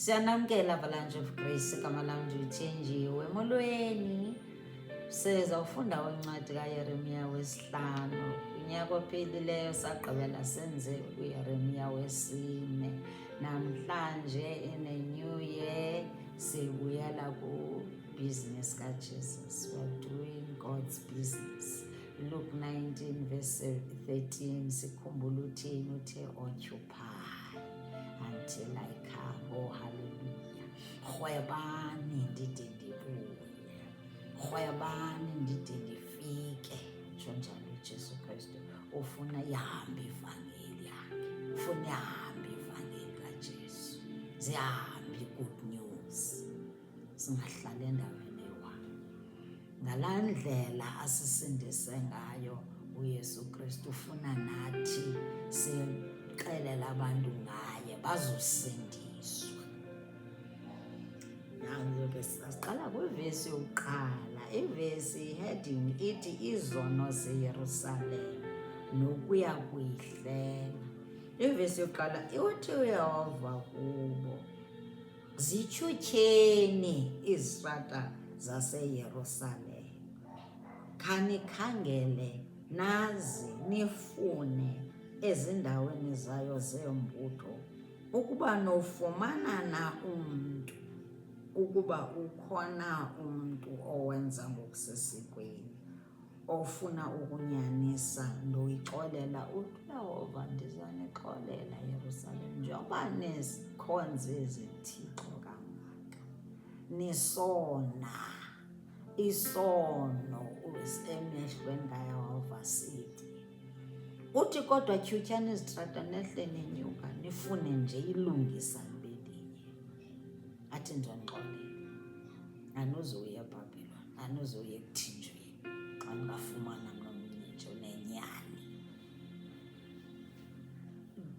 Siyanamkela Avalanche of Grace, igama lam ndilithenjiwe. Molweni, sizawufunda kwincwadi kaYeremiya wesihlanu. Unyaka ophelileyo sagqibela senze uYeremiya wesine. Namhlanje in a new year sibuyela ku-business kaJesus. We're doing God's business. Luke 19 verse 13 sikhumbula uthini, uthe occupy until I come. Oh, hallelujah. Rhwebani ndide ndibuye, rhwebani ndide ndifike. Tsho njalo uJesu Kristu ufuna ihambe ivangeli yakhe, ufuna ihambe ivangeli kaJesu, zihambe i-good news, singahlali endaweni eyi-one. Ngalaa ndlela asisindise ngayo uYesu Kristu ufuna nathi sixelele abantu ngaye bazosindiswa. Nangoku sasiqala kwivesi yokuqala. Ivesi heading ithi izono zeYerusalem nokuya kuyihlenga. Ivesi yokuqala uthi uYehova kubo, zityhutyeni izitrata zaseYerusalem, khanikhangele nazi nifune ezindaweni zayo zeembutho ukuba nofumana na umntu, ukuba ukhona umntu owenza ngokusesikweni, ofuna ukunyanisa ndoyixolela. uYehova ndizanixolela Yerusalem, njengoba nikhonze izithixo kangaka, nisona isono emehlweni kaYehova sithi. Uthi kodwa tyhutyani izitrata nehle nenyuka nifune nje ilungisa libelinye. Athi ndizonixolela, anuzuya eBhabhiloni, anuzuya ekuthinjweni xa ningafumana nomnyinjo nenyani.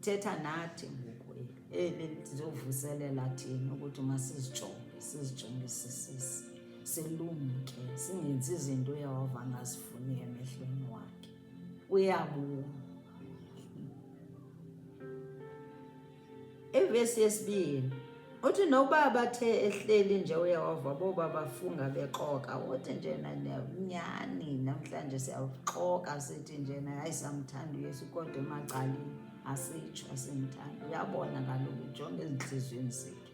Thetha nathi ngoku eli lizovuselela thina ukuthi masizijonge silumke, singenzi izinto uYehova angazifuniyo emehlweni wakhe. Uyabona. Ivesi yesibini uthi nokuba bathe ehleli nje uYehova boba bafunga bexoka, uthi nje nyani namhlanje siyawuxoka sithi njena hayi samthanda uYesu, kodwa emacaleni asitsho asimthanda. Uyabona kaloku, ujonge ezintliziyweni zethu.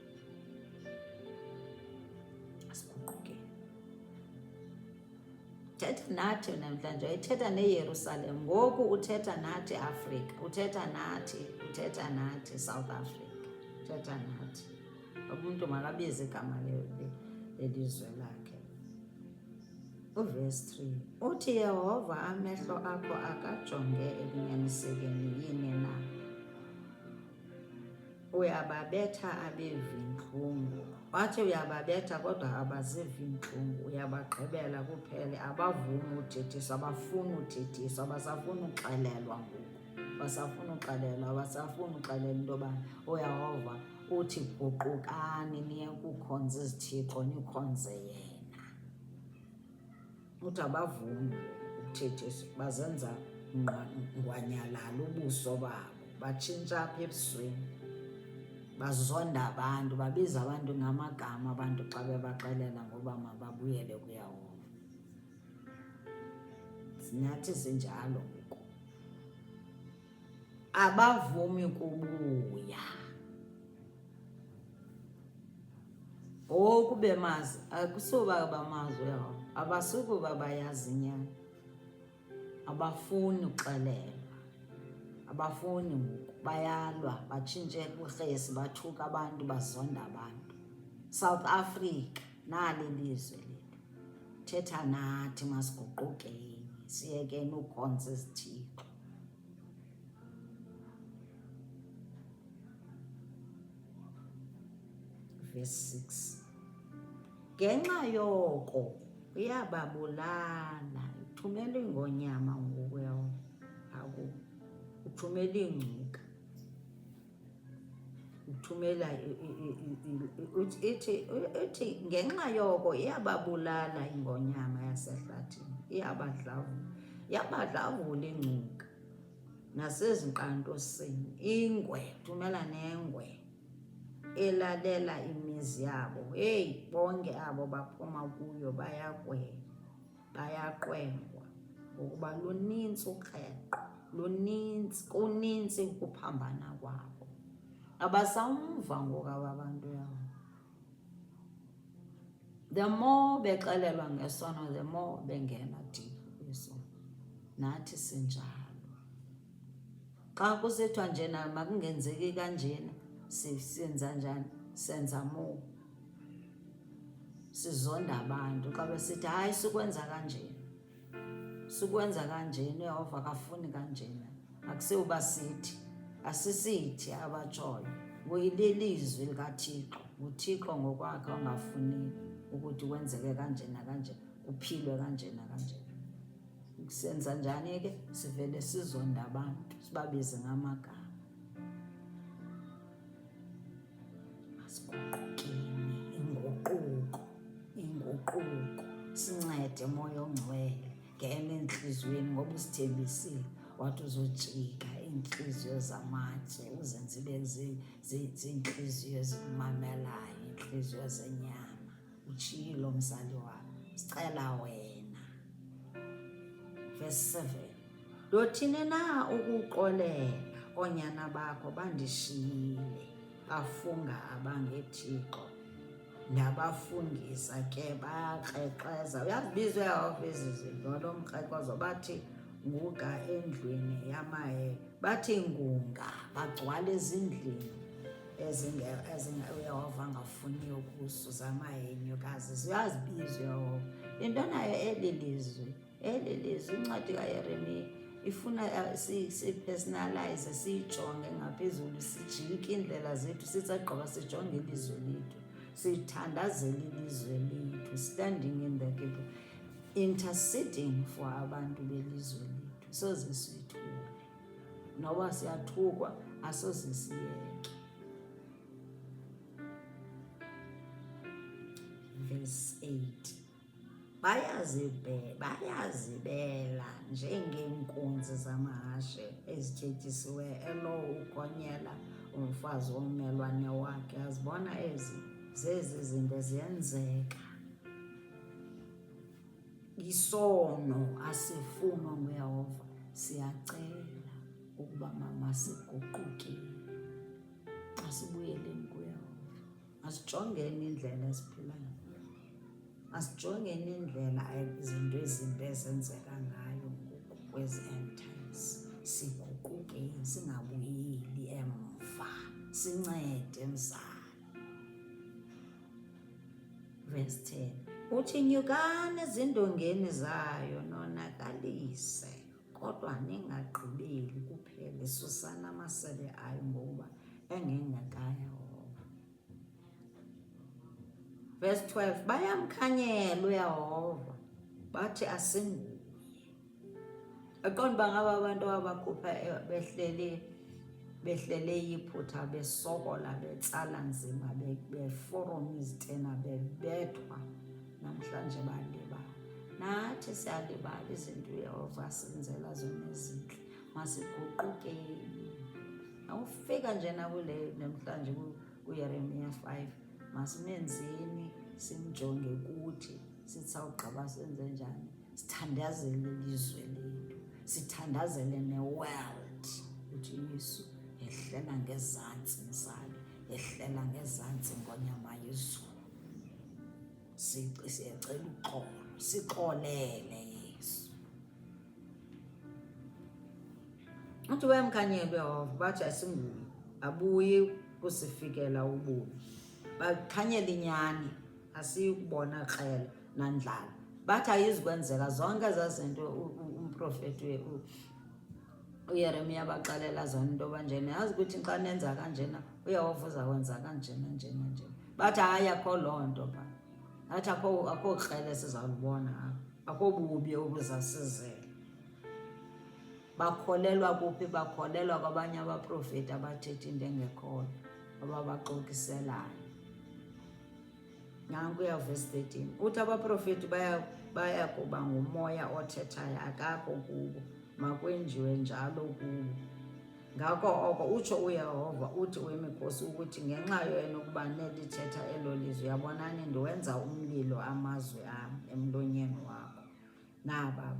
Asiguqukeni. Thetha nathi namhlanje, ayithetha neYerusalem. Ngoku uthetha nathi Afrika, uthetha nathi South Africa, uthetha nathi. Umuntu makabize igama lelizwe lakhe. Uvesi 3 uthi Yehova amehlo akho akajonge ekunyanisekeni yini na? Uyababetha abevi intlungu. Wathi uyababetha kodwa abazivi intlungu, uyabagqibela kuphele, abavumi uthethiswa, abafuni uthethiswa, basafuna uxelelwa ngoku, basafuna uxelelwa, abasafuni uxelela into yoba uYehova uthi guqukani niye kukhonza izithixo nikhonze yena. Uthi abavumi ukuthethiswa, bazenza ngwanyalala ubuso babo, batshintsha apha ebusweni, bazonda abantu, babiza abantu ngamagama abantu xa bebaxelela ngoba mababuyele kuYehova. Nathi sinjalo ngoku, abavumi kubuya. Ngoku bemazi, akusuba bamazi uYehova, abasukuba bayazi inyani, abafuni uxelelwa, abafuni ngoku, bayalwa, batshintshe kurhesi, bathuka abantu, bazonda abantu. South Africa nali ilizwe lethu. Thetha nathi masiguqukeni, siyekeni ukhonza izithixo. Verse 6 ngenxa yoko uyababulala, uthumela ingonyama ngoku Yehova, uthumela iingcuka, uthumela uthi ngenxa yoko iyababulala ingonyama yasehlathini, iyabadlavula iingcuka nasezinkqantosini. Ingwe, uthumela nengwe elalela imizi yabo. Hey, bonke abo baphuma kuyo bayaqwengwa ngokuba lunintsi uqeqo, kunintsi ukuphambana kwabo. Abasamva ngoku aba bantu yabo. The more bexelelwa ngesono, the more bengena deep kwisono. Nathi sinjalo. Xa kusithiwa njena makungenzeki kanjena, senza njani? Senza more. Sizonda abantu xa besithi hayi sikwenza kanjena. Sikwenza kanjena, uYehova akafuni kanjena. Akusiuba sithi, asisithi abatshoyo. Lilizwi likaThixo. UThixo ngokwakhe ongafuni ukuthi kwenzeke kanjena kanjena, kuphilwe kanjena kanjena. Senza njani ke? Sivele sizonda abantu, sibabize ngamagama. Masiguqukeni, inguquko. Sincede moya ongcwele, ngena enhliziyweni ngoba usithembisile. Wathi uzojika iinhliziyo zamatshe, uzenze ibe ziinhliziyo ezimamelayo, iinhliziyo zenyama. Utshilo mzali wami, sicela wena. Verse 7. Lothini na ukuxolela oonyana bakho bandishiyile, bafunga abangethixo, ndabafungisa ke bayakrexeza. Uyazibizwa uYehova ezi zinto, lo mkrexezo. Bathi nguga endlwini yamahe, bathi ngunga, bagcwala ezindlini uYehova angafuniyo kuso, zamahenyukazi. Ziyazibizwa uYehova. Into nayo eli lizwi, incwadi kaYeremiya ifuna sipersonalize, siyijonge ngaphezulu, sijike indlela zethu, sisagqiba sijonge ilizwe lethu, sithandazele ilizwe lethu, standing in the gap, interceding for abantu belizwe lethu. Soze siyithule, noba siyathukwa asoze siyeke. Verse 8. Bayazibela njengeenkunzi zamahashe ezityetyisiweyo, elo ukonyela umfazi wommelwane wakhe. Azibona zezi zinto ziyenzeka. Isono asifunwa nguYehova. Siyacela ukuba masiguqukile, asibuyeleni kuYehova. Asijongeni indlela esiphilayo, asijongeni indlela izinto ezimbi ezenzeka ngayo ngoku kwezi end times. Siguqukeni, singabuyeli emva, sincede mzali. Verse 10. Uthi nyukani ezindongeni zayo nonakalise, kodwa ningagqibeli kuphela. Susana amasebe ayo ngokuba engengakayehova. Verse 12. Bayamkhanyela uYehova, bathi asinguye. Aqonda uba ngaba abantu abakhupha behlele iphutha, besokola, betsala nzima, beforoma izitena, bebethwa, namhlanje balibala. Nathi siyalibala izinto uYehova asenzela zona ezintle. Masiguqukeni. Awufika njena kule namhlanje kuYeremiya 5. Masimenzeni, simjonge kuthi, sithi sawugqiba senze njani. Sithandazele ilizwe lethu, sithandazele ne-world. Uthi Yesu ehlela ngezantsi mzali, ehlela ngezantsi ngonyama yezulu. Siyacela uxolo, sixolele Yesu. Uthi bayamkhanyela uYehova, bathi asinguye, abuye kusifikela ububi. Bakhanyela inyani, asiyukubona krele nandlala. Bathi ayizukwenzeka zonke ezaa zinto umprofeti uYeremiya baxelela zona into banjena. Yazi ukuthi xa nenza kanjena uYehova uzakwenza kanjena njena njena. Bathi hayi akho loo nto pha. Bathi akho krele sizalubona apha, akho bubi obuzasizela. Bakholelwa kuphi? Bakholelwa kwabanye abaprofeti abathetha into engekhoyo, ababaxokiselayo. Nanku verse 13. Uthi abaprofeti baya kuba ngumoya othethayo, akakho kubo. Makwenziwe njalo kubo. Ngako oko utsho uYehova uthi wemikhosi ukuthi ngenxa yokuba nelithetha elo lizwi, yabonani ndiwenza umlilo amazwe am emlonyeni wakho. Naba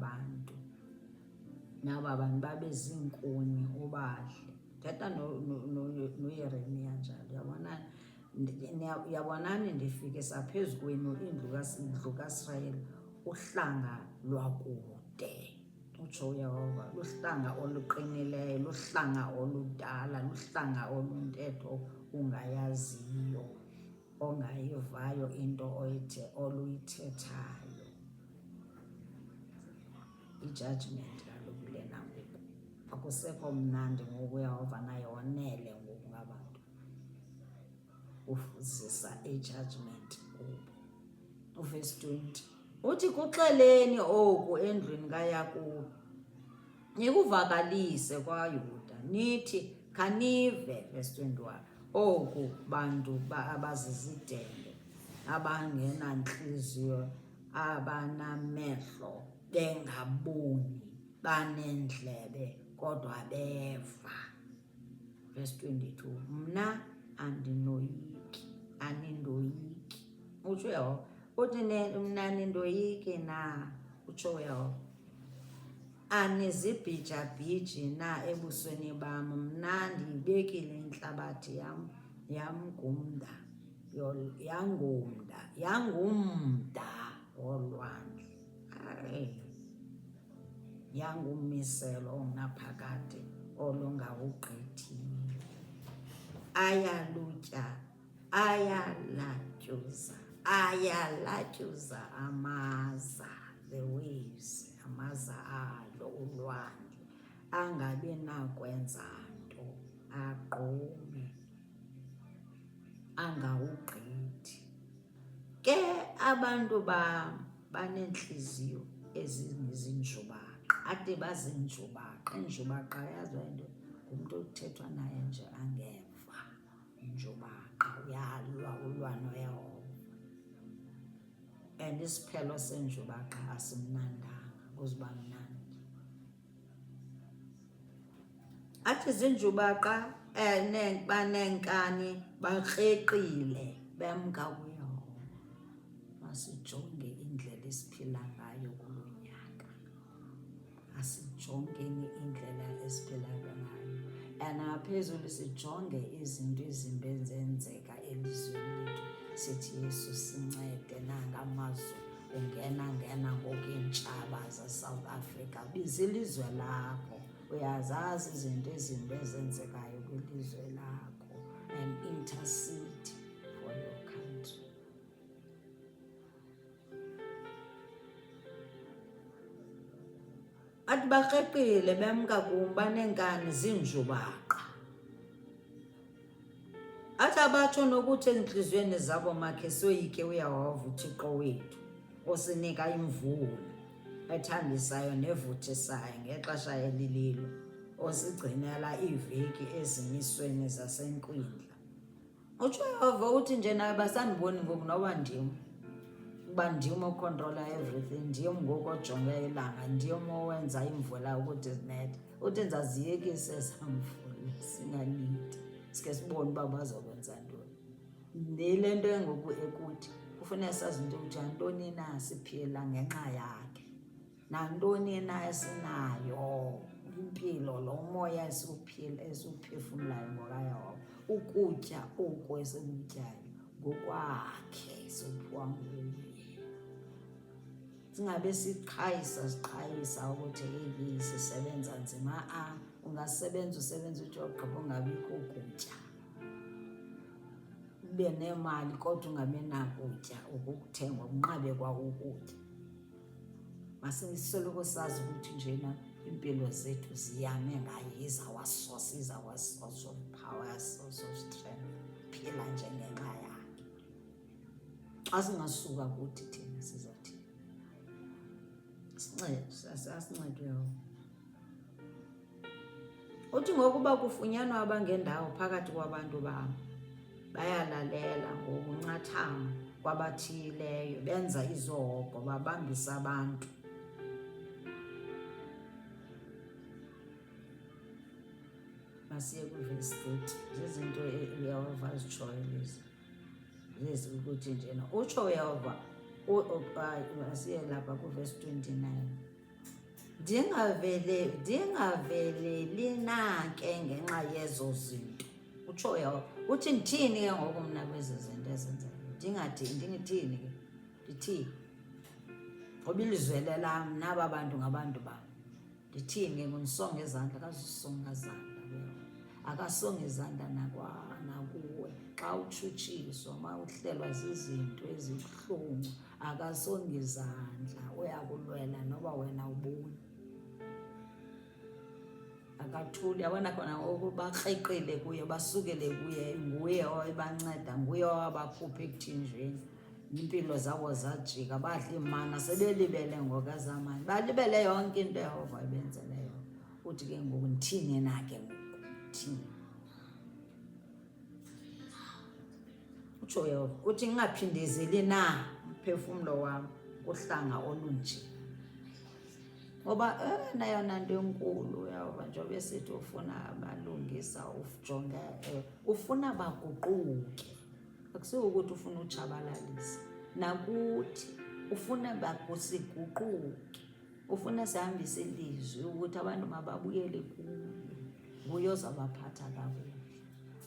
bantu babe ziinkuni ubahle. Thetha noYeremiya njalo. Yabonani ndifikisa phezu kwenu indlu kaIsrayeli uhlanga lwakude, utsho uYehova, luhlanga oluqinileyo, luhlanga oludala, luhlanga oluntetho ungayaziyo, ongayivayo into oluyithethayo. I-judgment kaloku lena ngoku. Akusekho mnandi ngoku, uYehova naye wonele ngoku ngabantu. Ufuzisa i-judgment kubo. Uverse 20. Uthi kuxeleni oku endlwini kaYakobi, nikuvakalise kwaYuda, nithi khanive, verse 21, oku bantu abazizidenge, abangenantliziyo, abanamehlo bengaboni, baneendlebe kodwa beva. Verse 22, mna anindoyiki. Utsho uYehova, uthi mna anindoyiki na, utsho uYehova. Anizibhijabhiji na ebusweni bam, mna ndiyibekile intlabathi yangumda wolwandle, yangumiselo ongaphakade olungawugqithiyo. Ayalatyuza amaza, the waves, amaza alo ulwandle, angabi nakwenza nto, agqume, angawugqithi. Ke abantu baneentliziyo ezinjubaqa, ade bazinjubaqa. Injubaqa yazo into, ngumntu okuthethwa naye nje angeva. Injubaqa uyalwa, ulwa noYehova. And isiphelo senjubaqa asimnandanga, kuzuba mnandi. Athi zinjubaqa baneenkani, bakreqile, bemka kuYehova. Masijonge indlela esiphila ngayo kulo nyaka. Asijongeni indlela esiphila ngayo. Naphezulu sijonge izinto ezimbi ezenzeka elizweni lethu. Sithi Yesu sincede, nanga amazwi ungena ngoku iintshaba zaSouth Africa. Biza ilizwe lakho, uyazazi izinto ezimbi ezenzekayo kwilizwe lakho, and intercede for your country. Athi bakreqile bemka kum, baneenkani zinjubaqa. Athi abatsho nokuthi ezintliziyweni zabo, makhe soyike uYehova uThixo wethu, osinika imvula ethambisayo nevuthisayo ngexesha elililo, osigcinela iiveki ezimisweni zasenkwindla. Utsho uYehova uthi nje naye basandiboni ngoku noba ndim, uba ndim okhontrola everything, ndim ngoku ojonge ilanga, ndim owenza imvula ukuthi zinethe. Uthi ndizaziyekisa ezamvula singanidi, sike sibone uba bazokwenza ntoni. Nile nto engoku ekuthi kufuneka sazi into ukuthi nantoni na siphila ngenxa yakhe, nantoni na esinayo, impilo, lo moya esiwuphefumlayo ngokaYehova, ukutya oku esikutyayo ngokwakhe, siphiwa nguye. Singabe siqhayisa ukuthi sisebenza nzima. Ungasebenza usebenza uthi ogqiba ungabikho ukutya, ube nemali kodwa ungabi nakutya ukukuthengwa, unqabe kwa ukutya. Masisoloko sazi ukuthi njena impilo zethu ziyame ngaye. Is our source, is our source of power, source of strength. Phila nje ngenxa yakhe. Xa singasuka kuthi thina sizathini? Asincede. Uthi ngokuba kufunyanwa abangendawo phakathi kwabantu bam, bayalalela ngokuncathama kwabathiyileyo, benza izohogo, babambisa abantu. masiye kwivesi 30 zizinto uyehova azitshoyo lezi ukuthi njena utsho uyehova asiye lapha kwivesi 29 ndingaveleli na ke ngenxa yezo zinto utsho uyehova uthi ndithini ke ngoku mna kwezi zinto ezenzayo ndingithini ke ndithini ngoba ilizwele lam naba bantu ngabantu bam ndithini ke ngundisonga izandla akazusonga izandla akasonga izandla nakuwe xa utshutshiswa uma uhlelwa zizinto ezibuhlungu akasonga izandla uyakulwela noba wena ubuni akathuli yabona khona ngoku bakreqile kuye basukele kuye nguye owayebanceda nguye owabakhupha ekuthinjweni impilo zabo zajika badla imana sebelibele ngokazamani balibele yonke into yehova ibenzeleyo uthi ke ngoku ndithini na ke ngoku ndithini utsho yehova uthi ngingaphindezeli na umphefumlo wam kuhlanga olunje ngoba nayona nto enkulu yehova njengoba esithi ufuna abalungisa ujonga ufuna baguquke akusiwo ukuthi ufuna utshabalalisa nakuthi ufuna bakusiguquke ufuna sihambise ilizwi ukuthi abantu mababuyele kuyo nguye ozabaphatha kakuhle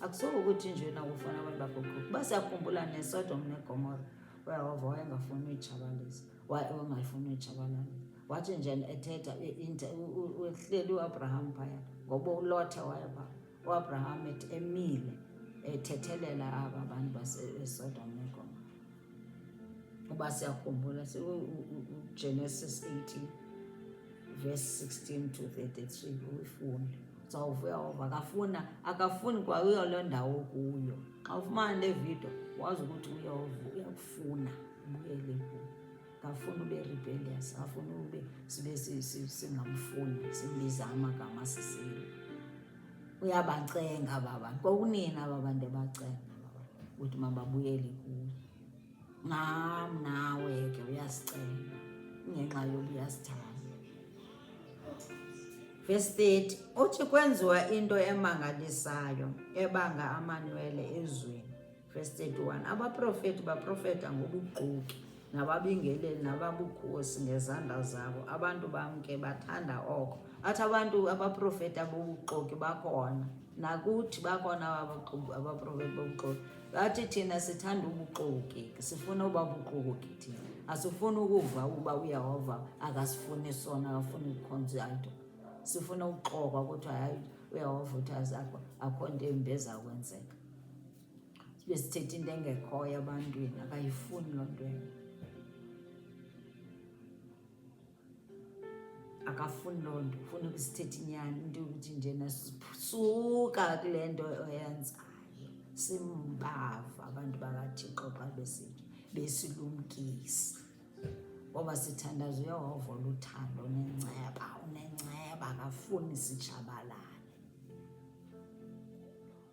akusiwo ukuthi njena ufuna abantu baguquke uba siyakhumbula neSodom neGomora uyehova wayengafuni uyitshabalisa wayengafuni uyitshabalalisa wathi nje ethetha uhleli uAbraham phaya ngoba uLothe wayepha uAbraham emile ethethelela aba bantu baseSodom neGomora uba siyakhumbula Genesis 18 verse 16 to 33 uyifunde uzawuvuya uyehova akafuni kwa uyo ndawo kuyo xa ufumana le video wazi ukuthi uyehova uyakufuna ubuyele kuyo akafuni ube rebellious akafuni ube sibe singamfuni sibiza amagama sisile uyabacenga baba kokunina babantu bacenga baba ukuthi mababuyele kuyo nawe ke uyasicenga ngenxa yobuyasithanda verse 30 uthi kwenziwa into emangalisayo ebanga amanwele ezweni verse 31 abaprofeti baprofeta ngobuqhuki nababingeleli nababukhosi ngezandla zabo abantu bamke bathanda oko athi abantu abaprofeti abobuxoki bakhona nakuthi bakhona abaprofeti bobuxoki bathi thina sithanda ubuxoki sifuna uba buxoki thina asifuni ukuva uba uyehova akasifuni sona akafuni ukukhonza into sifuna ukuxoka ukuthi hayi uyehova uthi akho nto embi ezakwenzeka sibe sithetha into engekhoyo ebantwini akayifuni loo nto akafuni loo nto ufuna ukusithetha inyani into yokuthi njena suka kule nto oyenzayo simbava abantu bakaThixo xa besithi besilumkisa ngoba sithandaza uyehova oluthando unenceba akafuni sitshabalale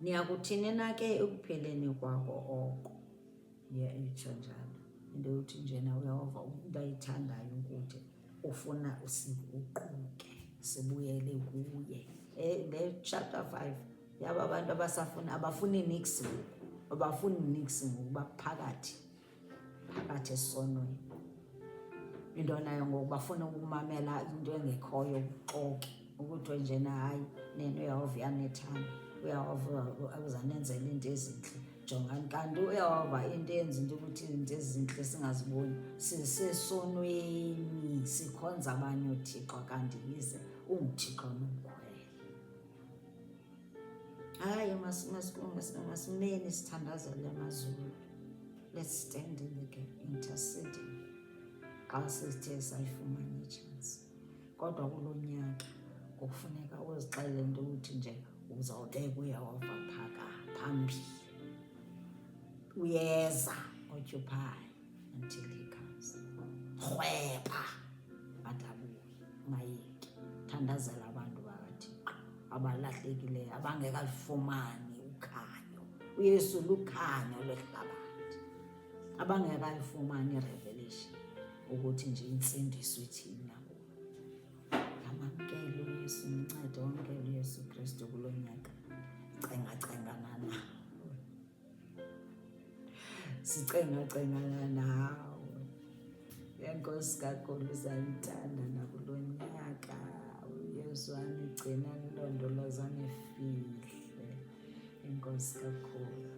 niyakuthini na ke ekupheleni kwako oko itsho njalo into yokuthi njena uyehova into ayithandayo ukuthi ufuna usiguquke sibuyele kuye le chapter 5 yaba abantu abasafuna abafuni nix abafuni nix ngokuba phakathi esonweni into nayo ngokubafuna ukumamela into engekhoyo uxoke ukuthi njena hayi neno uyehova yanethana uyehova uzanenzela into ezinhle jongani kanti uyehova into yenza into ukuthi izinto ezinhle singaziboni sisesonweni sikhonza abanye uThixo kanti yize unguThixo nomkhwele hayi masimeni sithandazele amazulu let's stand in the gap interceding xa sithe sayifumana ichance kodwa kulo nyaka kufuneka uzixelele into ukuthi nje uzawubeka uyehova phambili uyeza occupy until he comes rhweba atabuye ungayeki thandazela abantu bakaThixo abalahlekileyo abangekalifumani ukhanyo uYesu lukhanyo lwehlabathi abangekalifumani irevelation ukuthi nje insindiso ithini nakubo amamkele uYesu umncede wamkele uYesu Kristu kulo nyaka cengacengana nawe, sicengacengana nawe. Enkosi kakhulu, sayithanda nakulo nyaka. uYesu anigcina, nilondoloza, nifihle. Enkosi kakhulu.